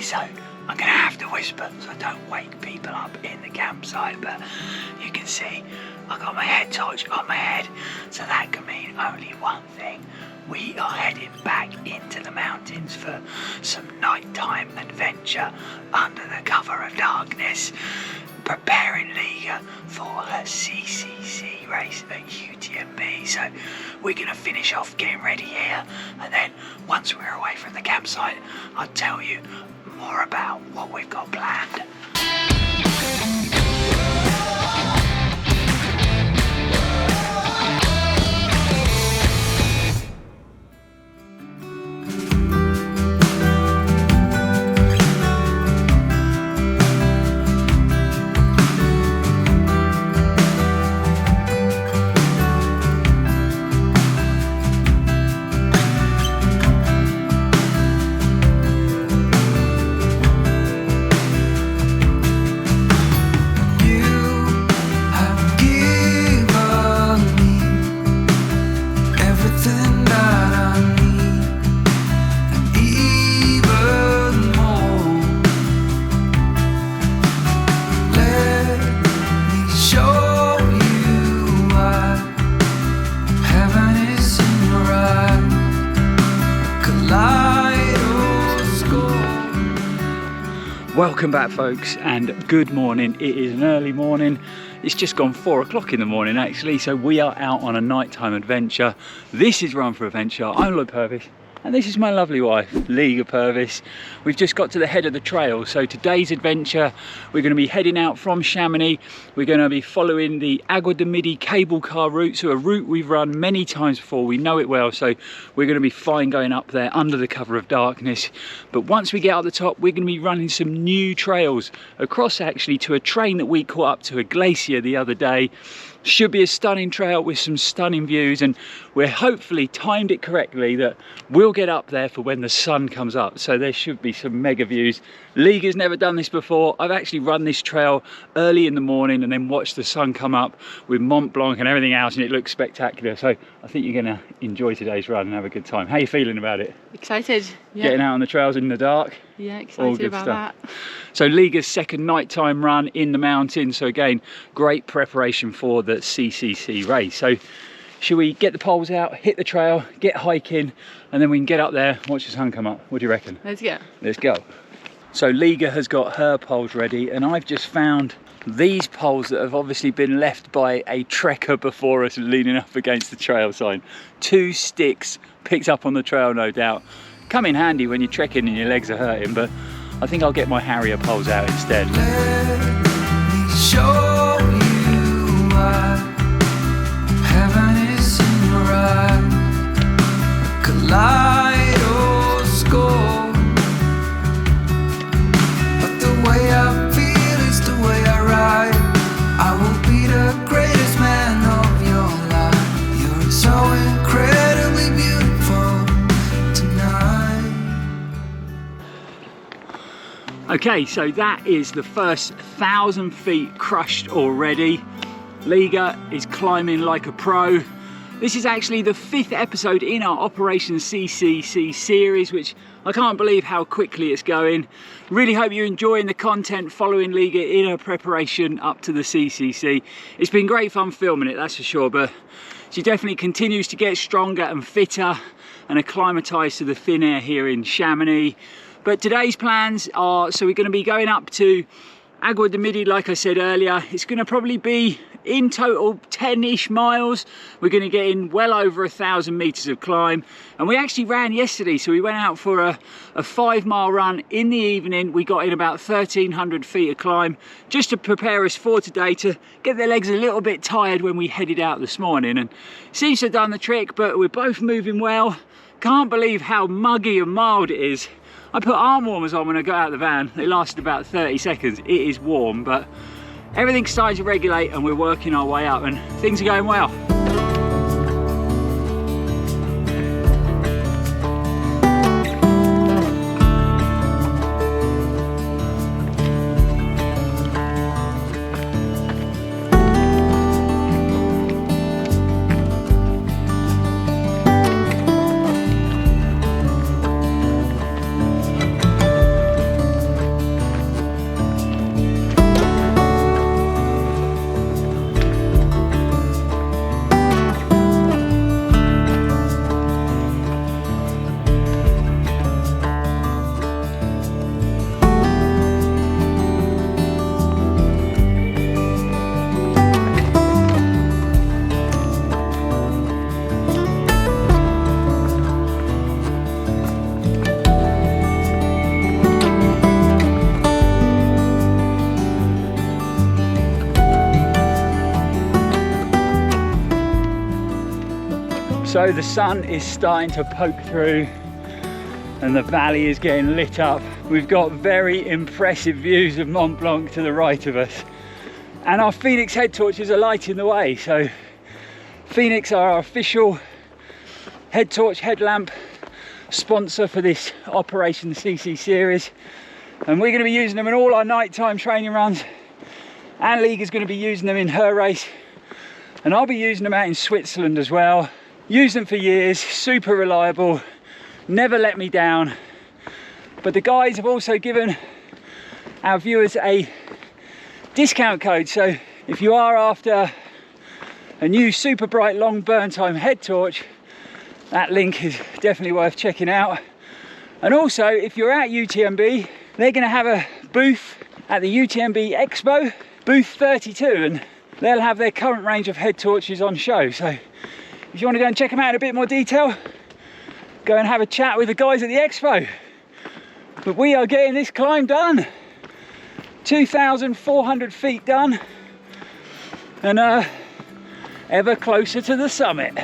so I'm gonna have to whisper so I don't wake people up in the campsite, but you can see I got my head torch on my head, so that can mean only one thing. We are heading back into the mountains for some nighttime adventure under the cover of darkness, preparing Liga for her CCC race at UTMB. So we're going to finish off getting ready here, and then once we're away from the campsite, I'll tell you more about what we've got planned. Welcome back, folks, and good morning. It is an early morning. It's just gone 4 o'clock in the morning actually, so we are out on a nighttime adventure. This is Run4Adventure. I'm Lloyd Purvis, and this is my lovely wife, Liga Purvis. We've just got to the head of the trail, so today's adventure, we're going to be heading out from Chamonix. We're going to be following the Agua de Midi cable car route, so a route we've run many times before. We know it well, so we're going to be fine going up there under the cover of darkness. But once we get up the top, we're going to be running some new trails across actually to a train that we caught up to a glacier the other day. Should be a stunning trail with some stunning views, and we're hopefully timed it correctly that we'll get up there for when the sun comes up, so there should be some mega views. Liga's never done this before. I've actually run this trail early in the morning and then watched the sun come up with Mont Blanc and everything else, and it looks spectacular. So I think you're going to enjoy today's run and have a good time. How are you feeling about it? Excited. Yeah. Getting out on the trails in the dark? Yeah, excited about that. So Liga's second nighttime run in the mountains, so again, great preparation for the CCC race. So should we get the poles out, hit the trail, get hiking, and then we can get up there, watch the sun come up? What do you reckon? Let's go. Let's go. So Liga has got her poles ready, and I've just found these poles that have obviously been left by a trekker before us leaning up against the trail sign. 2 sticks picked up on the trail, no doubt. Come in handy when you're trekking and your legs are hurting, but I think I'll get my Harrier poles out instead. Let me show you why heaven is in your eyes. Kaleidoscope. But the way I feel is the way I ride. I will be the greatest man of your life. You're so incredibly beautiful tonight. Okay, so that is the first 1,000 feet crushed already. Liga is climbing like a pro. This is actually the 5th episode in our Operation CCC series, which I can't believe how quickly it's going. Really hope you're enjoying the content following Liga in her preparation up to the CCC. It's been great fun filming it, that's for sure, but she definitely continues to get stronger and fitter and acclimatized to the thin air here in Chamonix. But today's plans are, so we're going to be going up to Agua de Midi, like I said earlier. It's going to probably be in total 10-ish miles. We're going to get in well over 1,000 meters of climb, and we actually ran yesterday, so we went out for a 5-mile run in the evening. We got in about 1,300 feet of climb just to prepare us for today, to get the legs a little bit tired when we headed out this morning, and seems to have done the trick. But we're both moving well. Can't believe how muggy and mild it is. I put arm warmers on when I got out of the van. They lasted about 30 seconds. It is warm, but everything's starting to regulate and we're working our way up, and things are going well. So the sun is starting to poke through and the valley is getting lit up. We've got very impressive views of Mont Blanc to the right of us. And our Fenix head torches are lighting the way. So Fenix are our official head torch headlamp sponsor for this Operation CC series. And we're going to be using them in all our nighttime training runs. And Liga's going to be using them in her race. And I'll be using them out in Switzerland as well. Used them for years, super reliable, never let me down. But the guys have also given our viewers a discount code. So if you are after a new super bright long burn time head torch, that link is definitely worth checking out. And also if you're at UTMB, they're going to have a booth at the UTMB Expo, booth 32, and they'll have their current range of head torches on show. So if you want to go and check them out in a bit more detail, go and have a chat with the guys at the Expo. But we are getting this climb done. 2,400 feet done, and ever closer to the summit.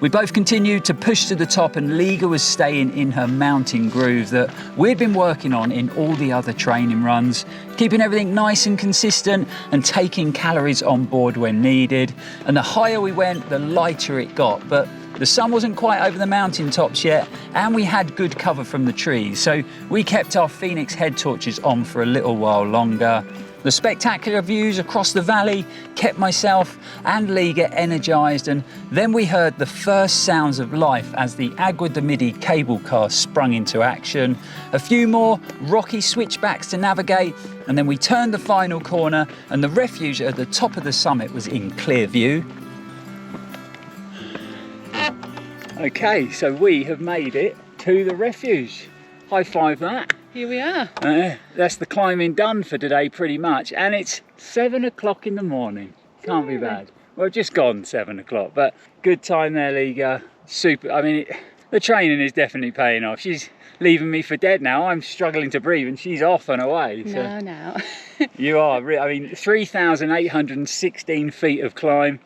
We both continued to push to the top, and Liga was staying in her mountain groove that we'd been working on in all the other training runs, keeping everything nice and consistent and taking calories on board when needed. And the higher we went, the lighter it got. But the sun wasn't quite over the mountain tops yet, and we had good cover from the trees. So we kept our Fenix head torches on for a little while longer. The spectacular views across the valley kept myself and Liga energised, and then we heard the first sounds of life as the Agua de Midi cable car sprung into action. A few more rocky switchbacks to navigate, and then we turned the final corner and the refuge at the top of the summit was in clear view. Okay, so we have made it to the refuge. High five that. Here we are. That's the climbing done for today pretty much, and it's 7 o'clock in the morning. Can't be bad. Well, just gone 7 o'clock, but good time there, Liga. Super. I mean, the training is definitely paying off. She's leaving me for dead now. I'm struggling to breathe and she's off and away. So. No. You are, I mean, 3,816 feet of climb.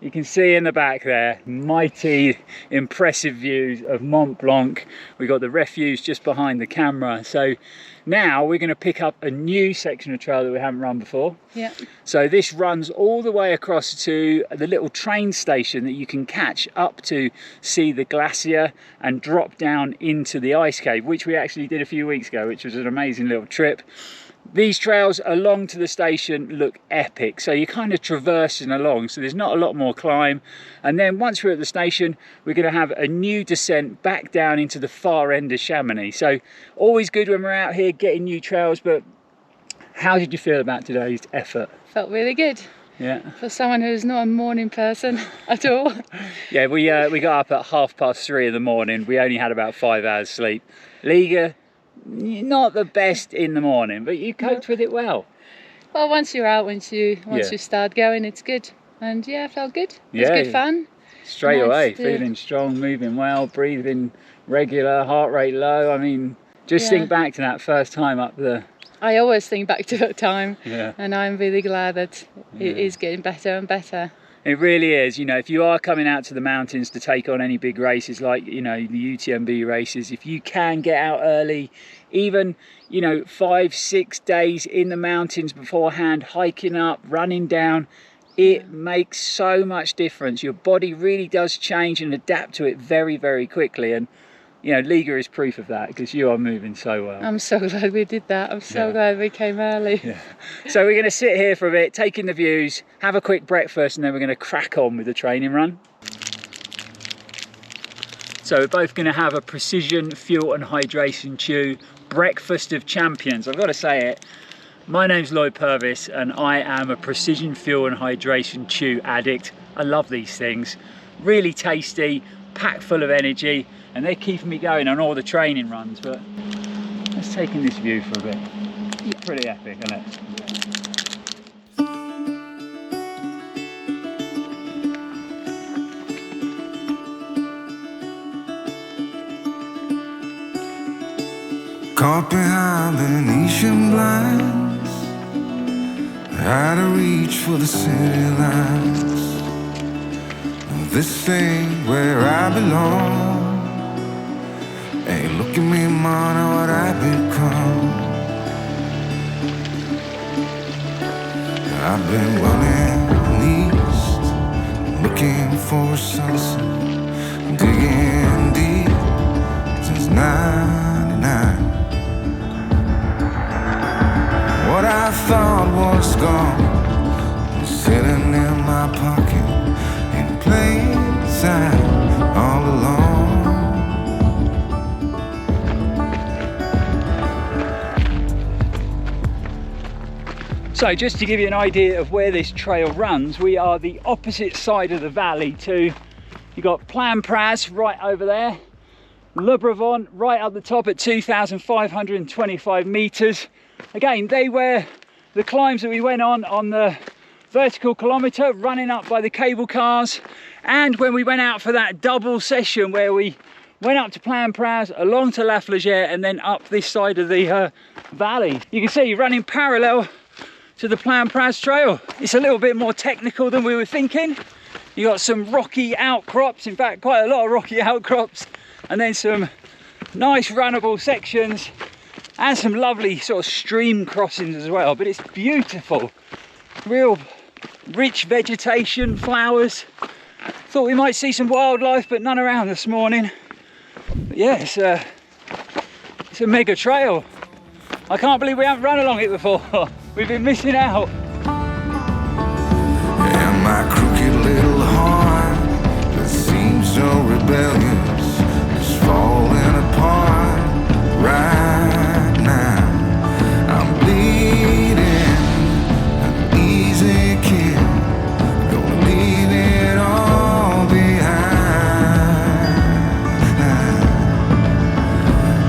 You can see in the back there, mighty, impressive views of Mont Blanc. We've got the refuge just behind the camera. So now we're going to pick up a new section of trail that we haven't run before. Yeah. So this runs all the way across to the little train station that you can catch up to see the glacier and drop down into the ice cave, which we actually did a few weeks ago, which was an amazing little trip. These trails along to the station look epic, so you're kind of traversing along, so there's not a lot more climb. And then once we're at the station, we're going to have a new descent back down into the far end of Chamonix. So always good when we're out here getting new trails. But how did you feel about today's effort? Felt really good. Yeah. For someone who's not a morning person at all. Yeah, we got up at 3:30 in the morning. We only had about 5 hours sleep. Liga, not the best in the morning, but you coped with it well. Well, once you're out, once you start going, it's good. And yeah, it felt good. It was good fun. Straight Nice away, to- feeling strong, moving well, breathing regular, heart rate low. I mean, just think back to that first time up the... I always think back to that time. Yeah. And I'm really glad that it is getting better and better. It really is. You know, if you are coming out to the mountains to take on any big races like, you know, the UTMB races, if you can get out early, even, you know, 5-6 days in the mountains beforehand, hiking up, running down, it makes so much difference. Your body really does change and adapt to it very, very quickly. And, you know, Liga is proof of that because you are moving so well. I'm so glad we did that. I'm so glad we came early. Yeah. So we're going to sit here for a bit, take in the views, have a quick breakfast, and then we're going to crack on with the training run. So we're both going to have a Precision Fuel and Hydration Chew breakfast of champions. I've got to say it. My name's Lloyd Purvis and I am a Precision Fuel and Hydration Chew addict. I love these things. Really tasty, packed full of energy, and they're keeping me going on all the training runs. But let's take in this view for a bit. Pretty epic, isn't it? Caught behind Venetian blinds, out of reach for the city lights. this ain't where I belong. Hey, look at me, man, what I've become. I've been running east, looking for a sunset, digging deep since '99. What I thought was gone was sitting in my pocket in plain sight all along. So just to give you an idea of where this trail runs, we are the opposite side of the valley to, you got Plan Praz right over there, Le Brevant right up the top at 2,525 meters. Again, they were the climbs that we went on the vertical kilometer, running up by the cable cars, and when we went out for that double session where we went up to Plan Praz, along to La Flégère, and then up this side of the valley. You can see running parallel to the Plan Praz trail. It's a little bit more technical than we were thinking. You got some rocky outcrops, in fact quite a lot of rocky outcrops, and then some nice runnable sections and some lovely sort of stream crossings as well. But it's beautiful, real rich vegetation, flowers. Thought we might see some wildlife, but none around this morning. But yeah, it's a mega trail. I can't believe we haven't run along it before. We've been missing out. And my crooked little heart that seems so rebellious is falling apart right now. I'm bleeding, an easy kid, gonna leave it all behind.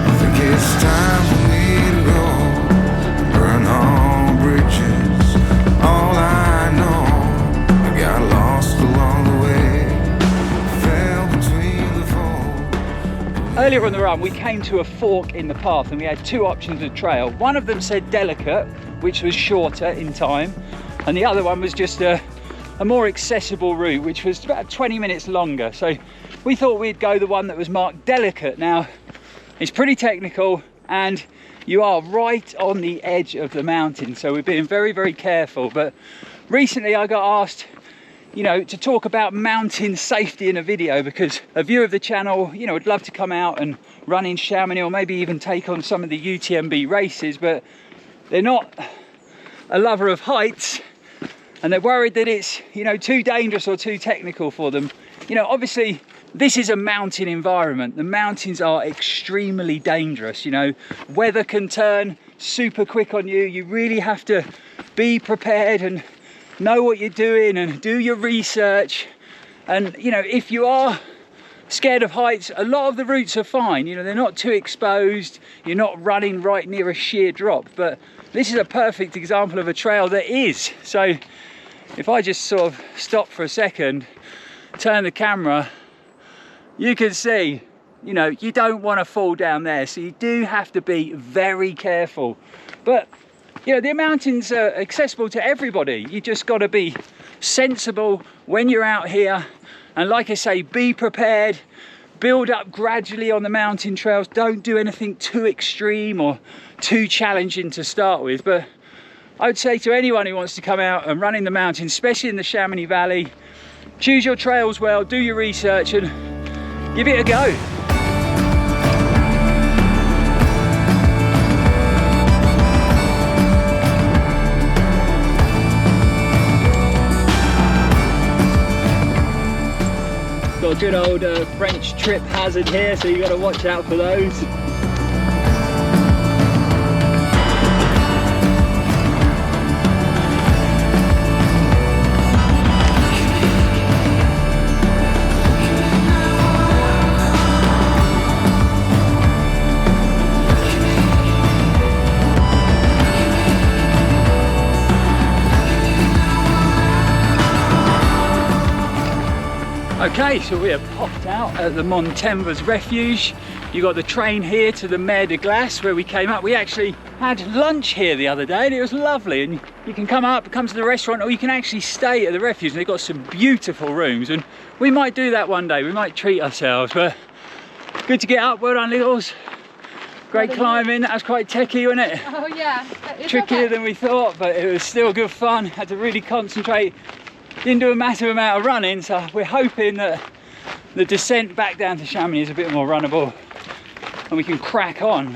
I think it's time for me to go, burn all bridges. All I know, I got lost along the way, fell between the fold. Earlier on the run, we came to a fork in the path and we had two options of trail. One of them said delicate, which was shorter in time, and the other one was just a more accessible route, which was about 20 minutes longer. So we thought we'd go the one that was marked delicate. Now, it's pretty technical and you are right on the edge of the mountain, so we're being very, very careful. But recently I got asked, you know, to talk about mountain safety in a video, because a viewer of the channel, you know, would love to come out and run in Chamonix or maybe even take on some of the UTMB races, but they're not a lover of heights and they're worried that it's, you know, too dangerous or too technical for them. You know, obviously this is a mountain environment. The mountains are extremely dangerous, you know, weather can turn super quick on you. You really have to be prepared and know what you're doing and do your research. And, you know, if you are scared of heights, a lot of the routes are fine. You know, they're not too exposed. You're not running right near a sheer drop, but this is a perfect example of a trail that is. So if I just sort of stop for a second, turn the camera, you can see, you know, you don't want to fall down there, so you do have to be very careful. But you know, the mountains are accessible to everybody. You just got to be sensible when you're out here, and like I say, be prepared, build up gradually on the mountain trails. Don't do anything too extreme or too challenging to start with. But I would say to anyone who wants to come out and run in the mountains, especially in the Chamonix Valley, choose your trails well, do your research and give it a go. Got a good old French trip hazard here, so you got to watch out for those. Okay, so we have popped out at the Montemba's refuge. You got the train here to the Mer de Glace where we came up. We actually had lunch here the other day and it was lovely, and you can come to the restaurant, or you can actually stay at the refuge, and they've got some beautiful rooms, and we might do that one day. We might treat ourselves, but good to get up. Well done, Littles. Great climbing. That was quite techie, wasn't it? Oh yeah. Trickier than we thought, but it was still good fun. Had to really concentrate. Didn't do a massive amount of running, so we're hoping that the descent back down to Chamonix is a bit more runnable and we can crack on.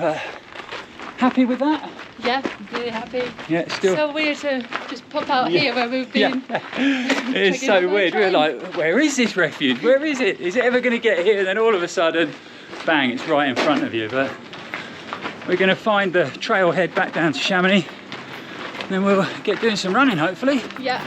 Happy with that? Yeah, really happy. Yeah, still. So weird to just pop out here where we've been. Yeah. It is so weird. We're like, where is this refuge? Where is it? Is it ever going to get here? And then all of a sudden, bang, it's right in front of you. But we're going to find the trailhead back down to Chamonix, and then we'll get doing some running, hopefully. Yeah.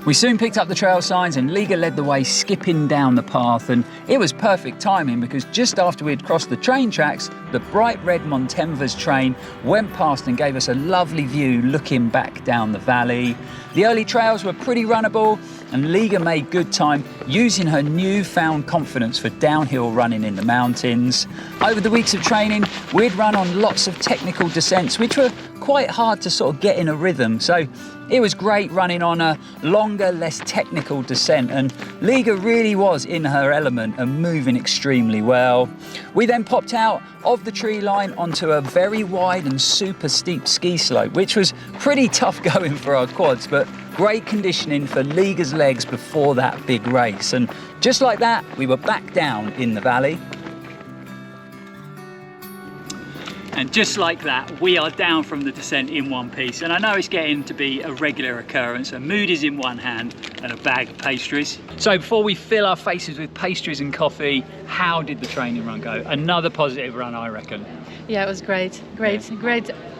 We soon picked up the trail signs and Liga led the way, skipping down the path, and it was perfect timing because just after we'd crossed the train tracks, the bright red Montemba's train went past and gave us a lovely view looking back down the valley. The early trails were pretty runnable and Liga made good time using her newfound confidence for downhill running in the mountains. Over the weeks of training, we'd run on lots of technical descents, which were quite hard to sort of get in a rhythm. So it was great running on a longer, less technical descent, and Liga really was in her element and moving extremely well. We then popped out of the tree line onto a very wide and super steep ski slope, which was pretty tough going for our quads, but great conditioning for Liga's legs before that big race. And just like that, we were back down in the valley. And just like that, we are down from the descent in one piece. And I know it's getting to be a regular occurrence. A mood is in one hand and a bag of pastries. So before we fill our faces with pastries and coffee, how did the training run go? Another positive run, I reckon. Yeah, it was great. Great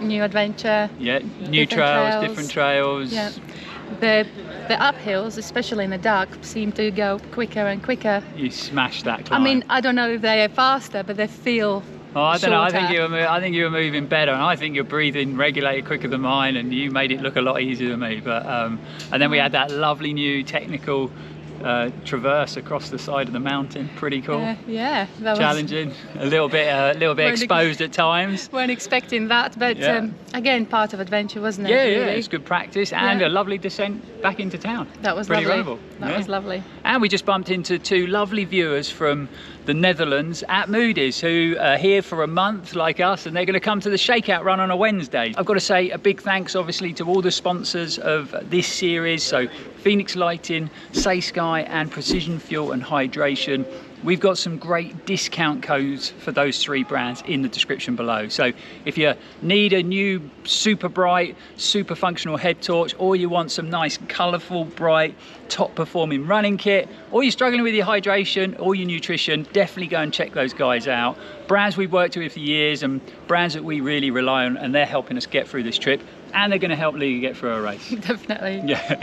new adventure. Yeah, new trails, different trails. Yeah. The uphills, especially in the dark, seem to go quicker and quicker. You smashed that climb. I mean, I don't know if they are faster, but they feel Oh, I don't know. I shorter. think you were moving better, and I think your breathing regulated quicker than mine, and you made it look a lot easier than me. But and then we had that lovely new technical traverse across the side of the mountain. Pretty cool. Yeah, that challenging. Was a little bit exposed at times. Weren't expecting that, but again, part of adventure, wasn't it? Yeah, really? yeah. It's good practice and a lovely descent back into town. That was pretty lovely. runnable. That was lovely. And we just bumped into two lovely viewers from the Netherlands at Moody's who are here for a month like us, and they're going to come to the Shakeout run on a Wednesday. I've got to say a big thanks obviously to all the sponsors of this series, so Fenix Lighting, Saysky and Precision Fuel and Hydration. We've got some great discount codes for those three brands in the description below. So if you need a new super bright, super functional head torch, or you want some nice colourful, bright, top performing running kit, or you're struggling with your hydration or your nutrition, definitely go and check those guys out. Brands we've worked with for years and brands that we really rely on, and they're helping us get through this trip. And they're going to help Liga get through a race. Definitely. Yeah.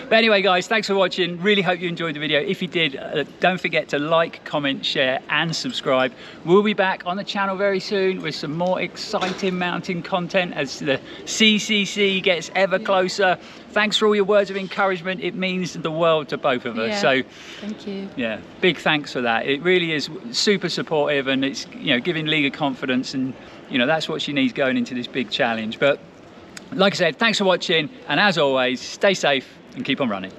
But anyway, guys, thanks for watching. Really hope you enjoyed the video. If you did, don't forget to like, comment, share, and subscribe. We'll be back on the channel very soon with some more exciting mountain content as the CCC gets ever closer. Thanks for all your words of encouragement. It means the world to both of us. Yeah. So thank you. Yeah, big thanks for that. It really is super supportive, and it's, you know, giving Liga confidence, and you know that's what she needs going into this big challenge. But like I said, thanks for watching, and as always, stay safe and keep on running.